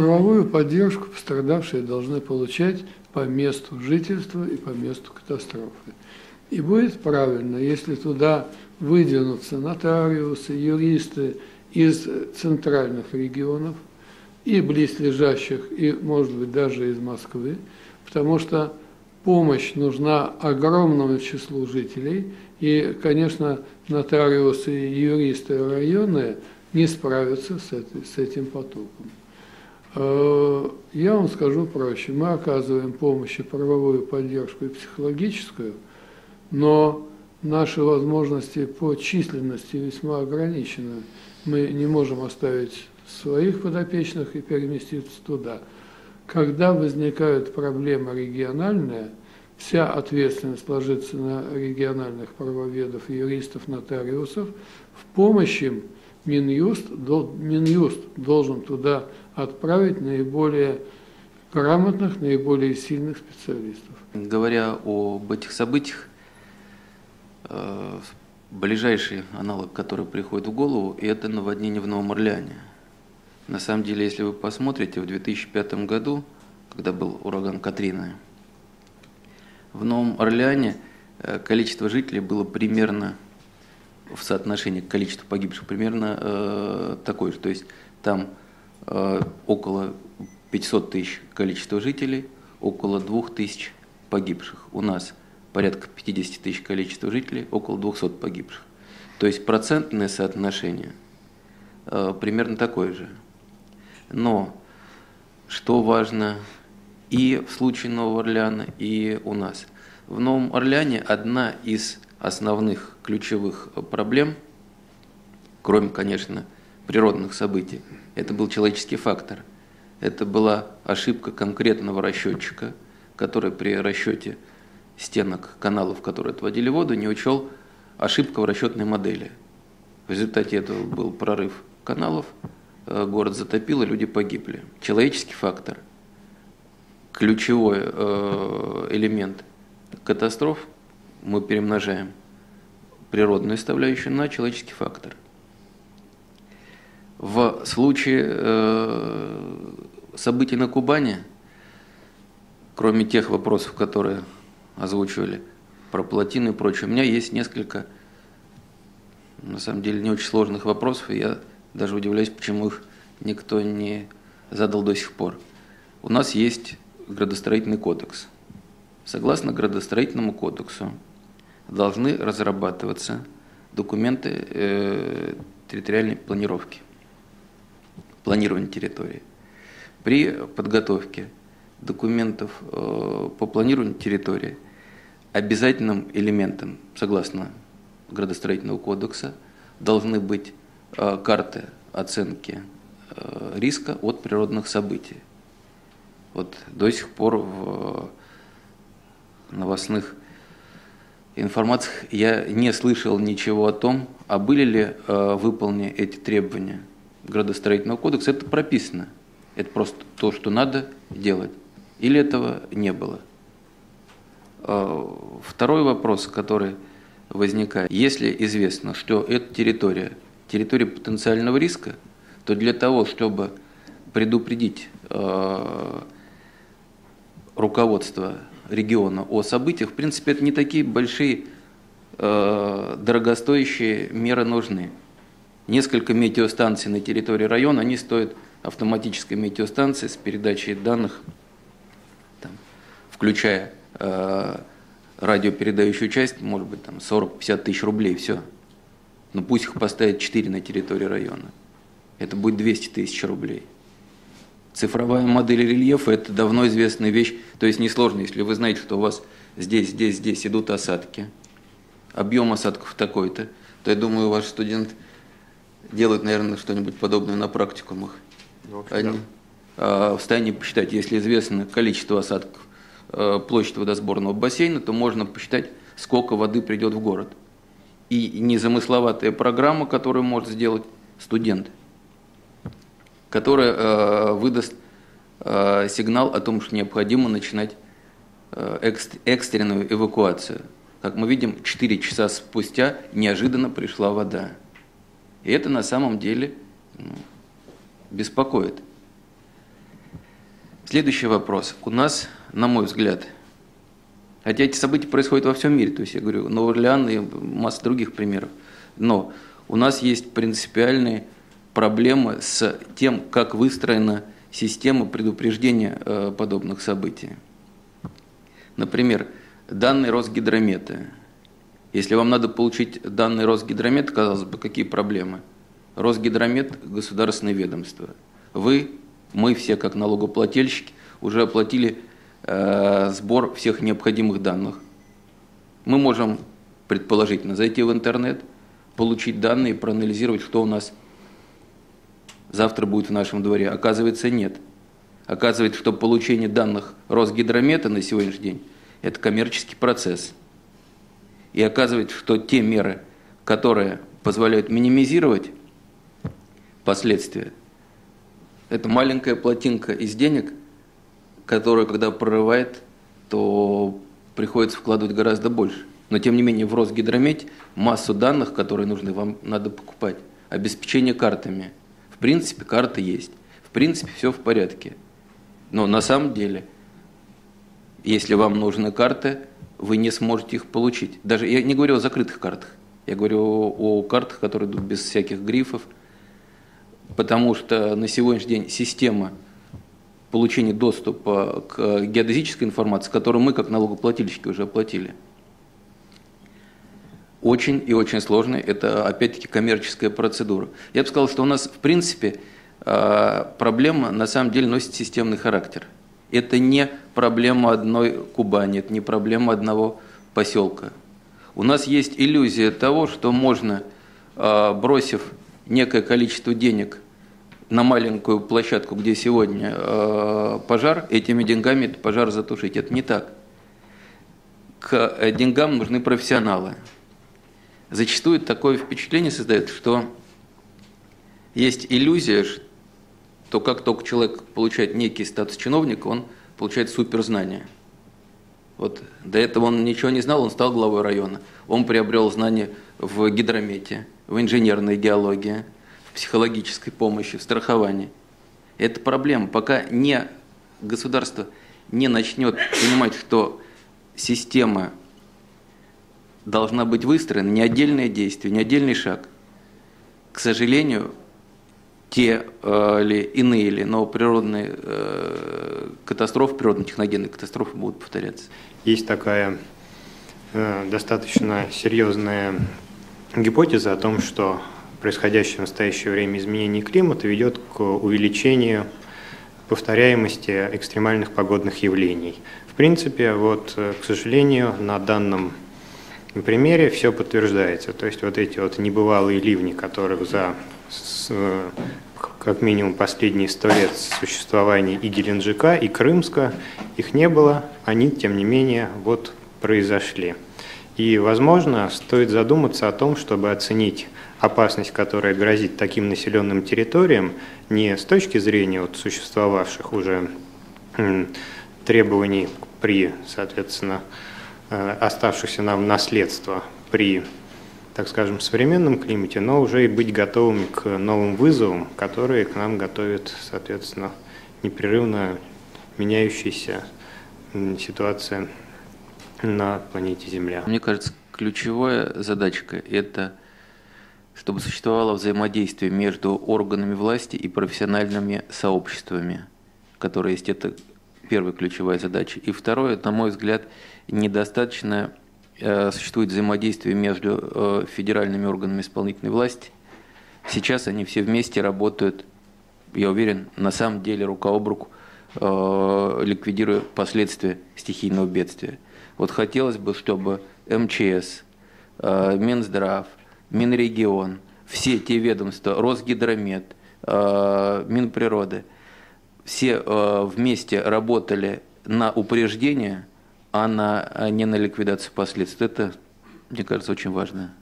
Правовую поддержку пострадавшие должны получать по месту жительства и по месту катастрофы. И будет правильно, если туда выдвинутся нотариусы, юристы из центральных регионов и близлежащих, и, может быть, даже из Москвы, потому что помощь нужна огромному числу жителей, и, конечно, нотариусы и юристы районные не справятся с этим потоком. Я вам скажу проще. Мы оказываем помощь и правовую поддержку, и психологическую, но наши возможности по численности весьма ограничены. Мы не можем оставить своих подопечных и переместиться туда. Когда возникают проблемы региональные, вся ответственность ложится на региональных правоведов, юристов, нотариусов. В помощь им Минюст должен туда отправить наиболее грамотных, наиболее сильных специалистов. Говоря об этих событиях, ближайший аналог, который приходит в голову, это наводнение в Новом Орлеане. На самом деле, если вы посмотрите, в 2005 году, когда был ураган Катрина, в Новом Орлеане количество жителей было примерно в соотношении к количеству погибших примерно такое же. То есть там около 500 тысяч количество жителей, около 2000 погибших. У нас порядка 50 тысяч количество жителей, около 200 погибших. То есть процентное соотношение примерно такое же. Но что важно и в случае Нового Орлеана, и у нас. В Новом Орлеане одна из основных ключевых проблем, кроме, конечно, природных событий, это был человеческий фактор. Это была ошибка конкретного расчетчика, который при расчете стенок каналов, которые отводили воду, не учел ошибку в расчетной модели. В результате этого был прорыв каналов, город затопило, люди погибли. Человеческий фактор, ключевой элемент катастроф, мы перемножаем природную составляющую на человеческий фактор. В случае событий на Кубани, кроме тех вопросов, которые озвучивали про плотины и прочее, у меня есть несколько, на самом деле, не очень сложных вопросов, и я даже удивляюсь, почему их никто не задал до сих пор. У нас есть градостроительный кодекс. Согласно градостроительному кодексу должны разрабатываться документы территориальной планировки, планирования территории. При подготовке документов по планированию территории обязательным элементом, согласно градостроительного кодекса, должны быть карты оценки риска от природных событий. Вот до сих пор в новостных информациях я не слышал ничего о том, а были ли выполнены эти требования градостроительного кодекса. Это прописано. Это просто то, что надо делать. Или этого не было. Второй вопрос, который возникает. Если известно, что это территория потенциального риска, то для того, чтобы предупредить руководство региона о событиях, в принципе, это не такие большие дорогостоящие меры нужны. Несколько метеостанций на территории района, они стоят автоматической метеостанции с передачей данных, там, включая радиопередающую часть, может быть, 40-50 тысяч рублей, все. Но пусть их поставят 4 на территории района. Это будет 200 тысяч рублей. Цифровая модель рельефа – это давно известная вещь, то есть несложно, если вы знаете, что у вас здесь идут осадки, объем осадков такой-то, то я думаю, ваш студент делает, наверное, что-нибудь подобное на практикумах. Они в состоянии посчитать, если известно количество осадков, площадь водосборного бассейна, то можно посчитать, сколько воды придет в город. И незамысловатая программа, которую может сделать студент, которая выдаст сигнал о том, что необходимо начинать экстренную эвакуацию. Как мы видим, 4 часа спустя неожиданно пришла вода. И это на самом деле беспокоит. Следующий вопрос. У нас, на мой взгляд, хотя эти события происходят во всем мире, то есть я говорю, Новый Орлеан и масса других примеров, но у нас есть принципиальные проблемы с тем, как выстроена система предупреждения подобных событий. Например, данные Росгидромета. Если вам надо получить данные Росгидромета, казалось бы, какие проблемы? Росгидромет – государственное ведомство. Вы, мы все, как налогоплательщики, уже оплатили сбор всех необходимых данных. Мы можем, предположительно, зайти в интернет, получить данные, проанализировать, что у нас завтра будет в нашем дворе. Оказывается, нет. Оказывается, что получение данных Росгидромета на сегодняшний день – это коммерческий процесс. И оказывается, что те меры, которые позволяют минимизировать последствия, это маленькая плотинка из денег, которую, когда прорывает, то приходится вкладывать гораздо больше. Но, тем не менее, в Росгидромете массу данных, которые нужны, вам надо покупать. Обеспечение картами. В принципе, карты есть. В принципе, все в порядке. Но на самом деле, если вам нужны карты, вы не сможете их получить. Даже я не говорю о закрытых картах. Я говорю о картах, которые идут без всяких грифов. Потому что на сегодняшний день система получения доступа к геодезической информации, которую мы, как налогоплательщики, уже оплатили, очень и очень сложная. Это, опять-таки, коммерческая процедура. Я бы сказал, что у нас, в принципе, проблема на самом деле носит системный характер. Это не проблема одной Кубани, это не проблема одного поселка. У нас есть иллюзия того, что можно, бросив некое количество денег на маленькую площадку, где сегодня пожар, этими деньгами этот пожар затушить. Это не так. К деньгам нужны профессионалы. Зачастую такое впечатление создает, что есть иллюзия, что как только человек получает некий статус чиновника, он получает суперзнания. Вот до этого он ничего не знал, он стал главой района. Он приобрел знания в гидромете, в инженерной геологии, в психологической помощи, в страховании. Это проблема. Пока государство не начнет понимать, что система должна быть выстроена, не отдельное действие, не отдельный шаг. К сожалению, те или иные, но природные катастрофы, природно-техногенные катастрофы будут повторяться. Есть такая достаточно серьезная гипотеза о том, что происходящее в настоящее время изменение климата ведет к увеличению повторяемости экстремальных погодных явлений. В принципе, к сожалению, на данном примере все подтверждается. То есть вот эти небывалые ливни, которых за как минимум последние 100 лет существования и Геленджика, и Крымска, их не было, они, тем не менее, произошли. И, возможно, стоит задуматься о том, чтобы оценить опасность, которая грозит таким населенным территориям, не с точки зрения существовавших уже требований при, соответственно, оставшихся нам наследства при, так скажем, современном климате, но уже и быть готовыми к новым вызовам, которые к нам готовит, соответственно, непрерывно меняющаяся ситуация на планете Земля. Мне кажется, ключевая задачка – это чтобы существовало взаимодействие между органами власти и профессиональными сообществами, которые есть. Это первая ключевая задача. И второе, на мой взгляд, недостаточно существует взаимодействие между федеральными органами исполнительной власти. Сейчас они все вместе работают, я уверен, на самом деле рука об руку, ликвидируя последствия стихийного бедствия. Вот хотелось бы, чтобы МЧС, Минздрав, Минрегион, все те ведомства, Росгидромет, Минприроды, все вместе работали на упреждение, а не на ликвидацию последствий. Это, мне кажется, очень важно.